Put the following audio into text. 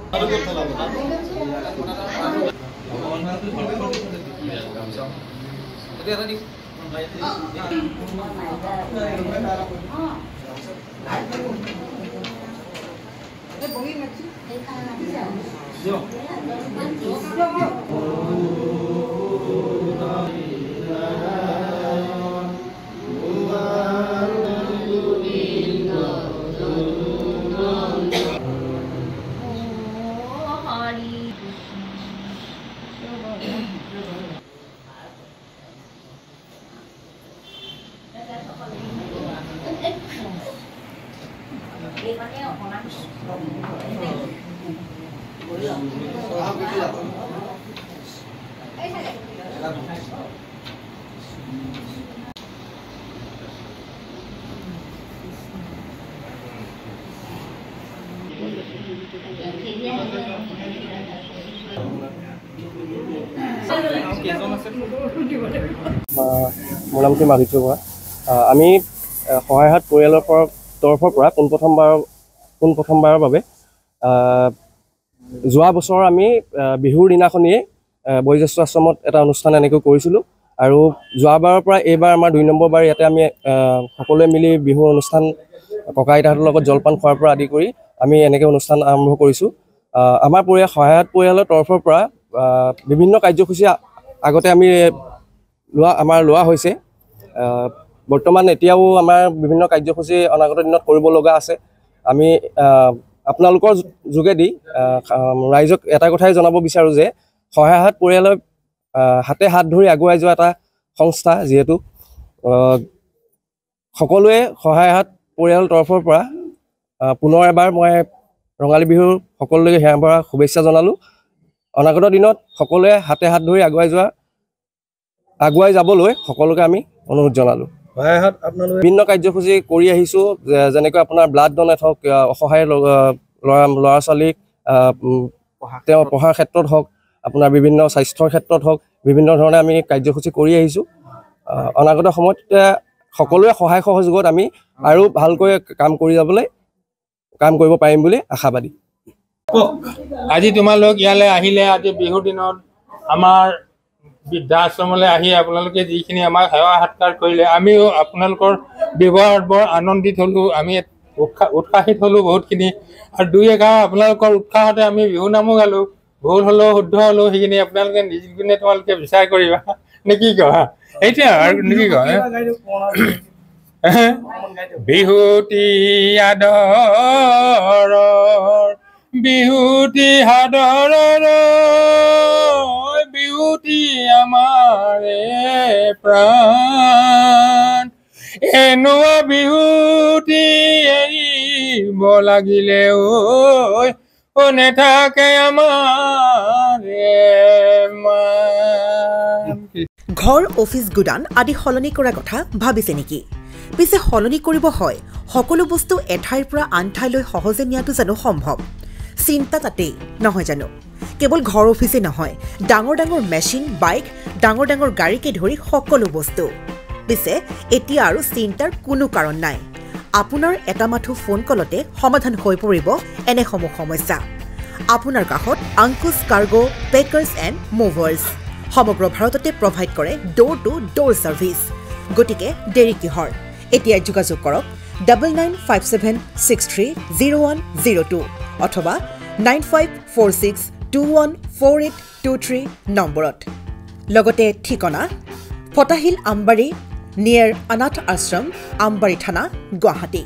মোৰ নামটো মাধুৰ্য বৰা। আমি সহায় হাত পৰিয়ালৰ তৰফৰ পৰা পোনপ্ৰথমবাৰৰ বাবে যোৱা বছৰ আমি বিহুৰ দিনাখনিয়ে বয়োজ্যেষ্ঠ আশ্ৰমত এটা অনুষ্ঠান এনেকৈ কৰিছিলোঁ আৰু যোৱাবাৰৰ পৰা এইবাৰ আমাৰ 2 নম্বৰ বাৰ ইয়াতে আমি সকলোৱে মিলি বিহু অনুষ্ঠান ককা আইতাহঁতৰ লগত জলপান খোৱাৰ পৰা আদি কৰি আমি এনেকৈ অনুষ্ঠান আৰম্ভ কৰিছোঁ। আমাৰ সহায় হাত পৰিয়ালৰ তৰফৰ পৰা বিভিন্ন কাৰ্যসূচী আগতে আমি লোৱা হৈছে। বৰ্তমান এতিয়াও আমাৰ বিভিন্ন কাৰ্যসূচী অনাগত দিনত কৰিব লগা আছে। আমি আপোনালোকৰ যোগেদি ৰাইজক এটা কথাই জনাব বিচাৰোঁ যে সহায় হাত পৰিয়ালৰ হাতে হাত ধৰি আগুৱাই যোৱা এটা সংস্থা, যিহেতু সকলোৱে সহায় হাত পৰিয়ালৰ তৰফৰ পৰা পুনৰ এবাৰ মই ৰঙালী বিহুৰ সকলোলৈকে সেৱা ভৰা শুভেচ্ছা জনালোঁ। অনাগত দিনত সকলোৱে হাতে হাত ধৰি আগুৱাই যাবলৈ সকলোকে আমি অনুৰোধ জনালোঁ। বিভিন্ন কাৰ্যসূচী কৰি আহিছোঁ, যেনেকৈ আপোনাৰ ব্লাড ডনেট হওক, অসহায় ল'ৰা ছোৱালীক তেওঁ পঢ়াৰ ক্ষেত্ৰত হওক, আপোনাৰ বিভিন্ন স্বাস্থ্যৰ ক্ষেত্ৰত হওক, বিভিন্ন ধৰণে আমি কাৰ্যসূচী কৰি আহিছোঁ। অনাগত সময়ত সকলোৱে সহায় সহযোগত আমি আৰু ভালকৈ কাম কৰিব পাৰিম বুলি আশাবাদী। আজি তোমালোক ইয়ালৈ আহিলে, আজি বিহুৰ দিনত আমাৰ বৃদ্ধাশ্ৰমলৈ আহি আপোনালোকে যিখিনি আমাক সেৱা সৎকাৰ কৰিলে, আমিও আপোনালোকৰ ব্যৱহাৰত বৰ আনন্দিত হ'লোঁ। আমি উৎসাহিত হ'লোঁ বহুতখিনি, আৰু 2-1 আপোনালোকৰ উৎসাহতে আমি বিহু নামো গালোঁ। ভুল হ'লেও শুদ্ধ হ'লেও সেইখিনি আপোনালোকে নিজ গুণে তোমালোকে বিচাৰ কৰিবা নে কি কোৱা? এইটোৱে আৰু নেকি কোৱা? বিহুতি আদৰৰ বিহুতি সাদৰৰ বিহুতি আমাৰে প্ৰাণ, এনেকুৱা বিহুতি এৰিব লাগিলে ঐ নেথাকে আমাৰ মান। ঘৰ, অফিচ, গুদান আদি সলনি কৰাৰ কথা ভাবিছে নেকি? পিছে সলনি কৰিব হয়, সকলো বস্তু এঠাইৰ পৰা আন ঠাইলৈ সহজে নিয়াটো জানো সম্ভৱ? চিন্তা তাতেই নহয় জানো? কেৱল ঘৰ অফিচে নহয়, ডাঙৰ ডাঙৰ মেচিন, বাইক, ডাঙৰ ডাঙৰ গাড়ীকে ধৰি সকলো বস্তু। পিছে এতিয়া আৰু চিন্তাৰ কোনো কাৰণ নাই। আপোনাৰ এটা মাথো ফোন কলতে সমাধান হৈ পৰিব এনেসমূহ সমস্যা। আপোনাৰ কাষত আংকুশ কাৰ্গো পেকাৰ্ছ এণ্ড মুভাৰ্ছ সমগ্ৰ ভাৰততে প্ৰভাইড কৰে ডোৰ টু ডোৰ ছাৰ্ভিচ। গতিকে দেৰি কিহৰ? এতিয়া যোগাযোগ কৰক 9957630102 অথবা 9546214823 নম্বৰত। লগতে ঠিকনা ফটাহিল আমবাৰী নিয়েৰ অনাথ আশ্ৰম, আমবাৰী থানা, গুৱাহাটী।